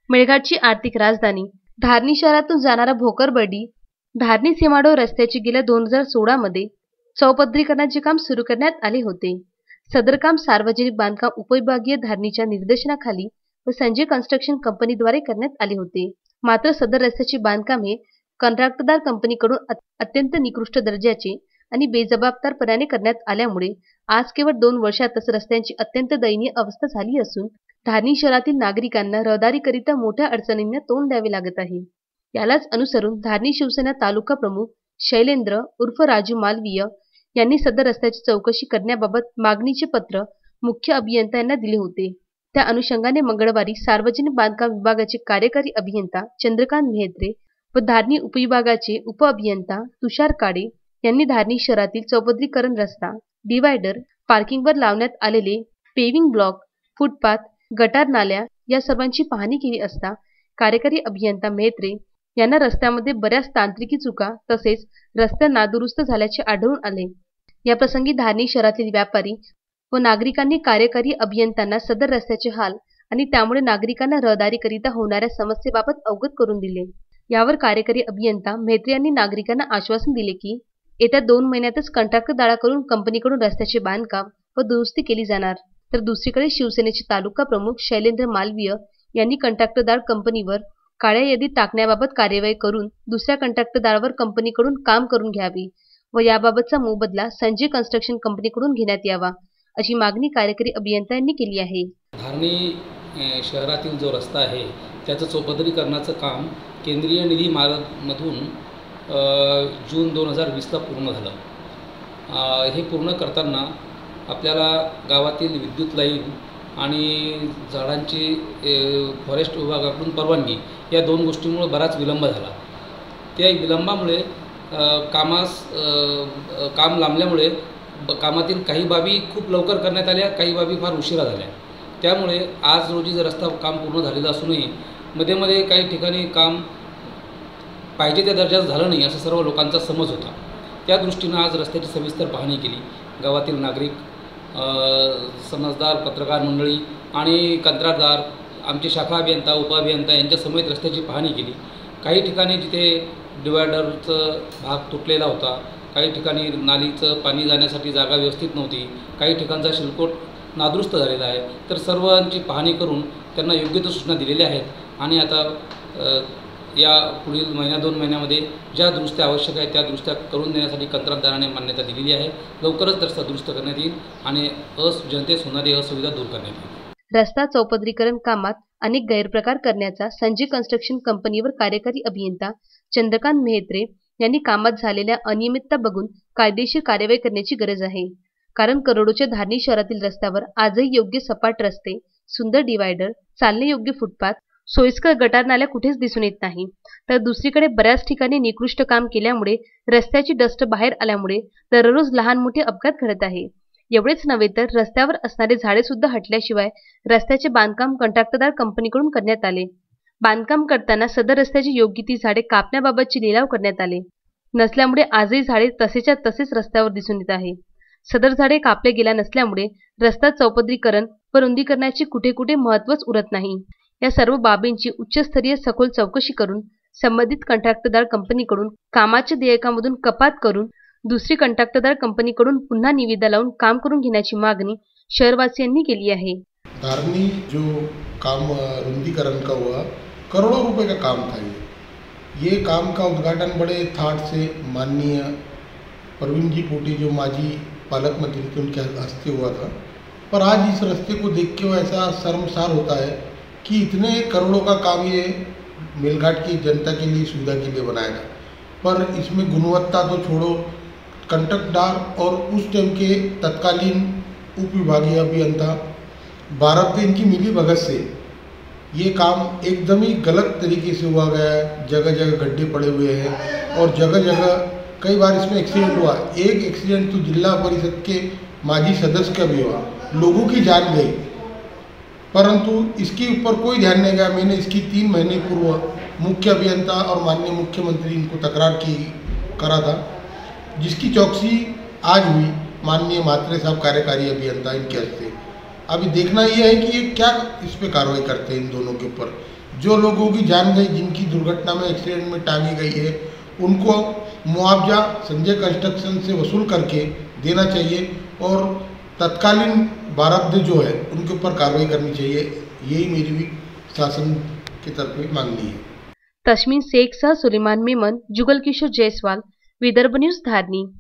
मेळघाटची आर्थिक राजधानी धारणी शहरातून जाणारा भोकरबर्डी धारणी सीमाडोह रस्त्याचे गेल्या 2016 मध्ये चौपदरीकरणाचे काम सुरू करण्यात आले होते। सदर काम सार्वजनिक बांधकाम उपविभागीय धारणीच्या निर्देशनाखाली व संजय कन्स्ट्रक्शन कंपनीद्वारे करण्यात आले होते। मात्र सदर रस्त्याचे बांधकाम हे कंत्राटदार कंपनीकडून अत्यंत निकृष्ट दर्जाचे आणि बेजबाबदारपणाने करण्यात आल्यामुळे आज केवळ 2 वर्षातच रस्त्यांची अत्यंत दयनीय अवस्था झाली असून धारणी शहरातील नागरिकांना रहदारीकरिता मोठ्या अडचणींना तोंड द्यावे लागत आहे। यालाच अनुसरून धारणी शिवसेना तालुका प्रमुख शैलेंद्र उर्फ राजू मालवीय यांनी सदर रस्त्याची चौकशी करण्याबाबत मागणीचे पत्र मुख्य अभियंता यांना दिले होते। त्या अनुषंगाने मंगळवारी सार्वजनिक बांधकाम विभागाचे कार्यकारी अभियंता चंद्रकांत मेहत्रे व धारणी उपविभागाचे उपअभियंता तुषार काळे यांनी धारणी शहरातील चौपदरीकरण रस्ता, डिवायडर, पार्किंगवर लावण्यात आलेले पेविंग ब्लॉक, फुटपाथ, गटार नाल्या या सर्वांची पाहणी केली असता कार्यकारी अभियंता मेहत्रे यांना रस्त्यामध्ये बऱ्याच तांत्रिकी चुका तसेच रस्ते नादुरुस्त झाल्याचे आढळून आले। या प्रसंगी धारणी शहरातील व्यापारी व नागरिकांनी कार्यकारी अभियंत्यांना सदर रस्त्याचे हाल आणि त्यामुळे नागरिकांना रहदारीकरिता होणाऱ्या समस्येबाबत अवगत करून दिले। यावर कार्यकारी अभियंता मेहत्रे यांनी नागरिकांना आश्वासन दिले की येत्या 2 महिन्यातच कंत्राटदाराकडून कंपनीकडून रस्त्याचे बांधकाम व दुरुस्ती केली जाणार। तर दुसरीकडे शिवसेनेचे तालुका प्रमुख शैलेंद्र मालवीय यांनी कंत्राटदार कंपनीवर काळ्या यादीत टाकण्याबाबत कार्यवाही करून दुसऱ्या कंत्राटदारावर कंपनीकडून काम करून घ्यावी व याबाबतचा मोबदला संजय कन्स्ट्रक्शन कंपनीकडून घेण्यात यावा अशी मागणी कार्यकारी अभियंता यांनी केली आहे। धारणी शहरातील जो रस्ता आहे त्याचं चौपदरीकरणाचं काम केंद्रीय निधी मार्गामधून जून 2020ला पूर्ण झालं। हे पूर्ण करताना आपल्याला गावातील विद्युत लाईन आणि झाडांची फॉरेस्ट विभागाकडून परवानगी या 2 गोष्टींमुळे बराच विलंब झाला। त्या विलंबामुळे काम लांबल्यामुळे कामातील काही बाबी खूप लवकर करण्यात आल्या, काही बाबी फार उशिरा झाल्या। त्यामुळे आज रोजी रस्ता काम पूर्ण झालेलं असूनही मध्ये काही ठिकाणी काम पाहिजे त्या दर्जाचं झालं नाही असं सर्व लोकांचा समज होता। त्या दृष्टीनं आज रस्त्याची सविस्तर पाहणी केली। गावातील नागरिक, समजदार पत्रकार मंडळी आणि कंत्राटदार, आमचे शाखा अभियंता उपअभियंता यांच्या समेत रस्त्याची पाहणी केली। काही ठिकाणी जिथे डिवायडरचं भाग तुटलेला होता, काही ठिकाणी नालीचं पाणी जाण्यासाठी जागा व्यवस्थित नव्हती, काही ठिकाणचा शिलकोट नादुरुस्त झालेला आहे। तर सर्वांची पाहणी करून त्यांना योग्य त्या सूचना दिलेल्या आहेत आणि आता या पुढील 1-2 महिन्यामध्ये ज्या दुरुस्त्या आवश्यक आहेत त्या दुरुस्त्या करून देण्यासाठी कंत्राटदाराने मान्यता दिलेली आहे। लवकरच रस्ता दुरुस्त करण्यात येईल आणि जनतेस होणारी असुविधा दूर करण्यात येईल। रस्ता चौपदरीकरण कामात अनेक गैरप्रकार करण्याचा संजय कन्स्ट्रक्शन कंपनीवर कार्यकारी अभियंता चंद्रकांत मेहत्रे यांनी कामात झालेल्या अनियमितता बघून कायदेशीर कार्यवाही करण्याची गरज आहे। कारण करोडोच्या धारणी शहरातील रस्त्यावर आजही योग्य सपाट रस्ते, सुंदर डिवायडर, चालण्यायोग्य फुटपाथ, सोयीस्कर गटार नाल्या कुठेच दिसून येत नाही। तर दुसरीकडे बऱ्याच ठिकाणी निकृष्ट काम केल्यामुळे रस्त्याची डस्ट बाहेर आल्यामुळे दररोज लहान मोठे अपघात घडत आहे। एवढेच नव्हे तर रस्त्यावर असणारे झाडे सुद्धा हटल्याशिवाय रस्त्याचे बांधकाम कंत्राटदार कंपनीकडून करण्यात आले। बांधकाम करताना सदर रस्त्याची योग्य ती झाडे कापण्याबाबतचे लिलाव करण्यात आले नसल्यामुळे आजही झाडे तसेच्या तसेच रस्त्यावर दिसून येत आहे। सदर झाडे कापले गेल्या नसल्यामुळे रस्ता चौपदरीकरण व रुंदीकरणाचे कुठे महत्त्वच उरत नाही। या सर्व बाबींची उच्चस्तरीय सखोल चौकशी करून संबंधित कंत्राटदार कंपनीकडून कामाच्या देयकामधून कपात करून दुसरी कंत्राटदार कंपनीकडून पुन्हा निविदा लावून काम करून घेण्याची मागणी शहरवासियांनी केली आहे। धारणी जो काम रुंदीकरण का हुआ, करोड़ों रुपए का काम था। ये काम का उद्घाटन बड़े थाट से माननीय प्रवीण जी पोटी जो माजी पालक मंत्री थे उनके हस्ते हुआ था। पर आज इस रास्ते को देख के ऐसा शर्मसार होता है कि इतने करोड़ों का काम ये मेलघाट की जनता के लिए सुविधा के लिए बनाया था, पर इसमें गुणवत्ता तो छोड़ो, कंट्राटदार और उस टाइम के तत्कालीन उप विभागीय अभियंता भारत के इनकी मिली भगत से ये काम एकदम ही गलत तरीके से हुआ गया है। जगह जगह गड्ढे पड़े हुए हैं और जगह जगह कई बार इसमें एक्सीडेंट हुआ। एक एक्सीडेंट तो जिला परिषद के माजी सदस्य का भी हुआ, लोगों की जान गई, परंतु इसके ऊपर कोई ध्यान नहीं गया। मैंने इसकी 3 महीने पूर्व मुख्य अभियंता और माननीय मुख्यमंत्री इनको तकरार करा था, जिसकी चौकसी आज हुई माननीय मात्रे साहब कार्यकारी अभियंता इनके हस्ते। अभी देखना यह है कि ये क्या इस पे कार्रवाई करते हैं इन दोनों के ऊपर। जो लोगों की जान गई, जिनकी दुर्घटना में एक्सीडेंट में टांगी गई है, उनको मुआवजा संजय कंस्ट्रक्शन से वसूल करके देना चाहिए और तत्कालीन बारब्दे जो है उनके ऊपर कार्रवाई करनी चाहिए। यही मेरी भी शासन की तरफ मांगनी है। तस्मीन शेख सह सुलेमान मेमन, जुगल किशोर जयसवाल, विदर्भ न्यूज धारनी।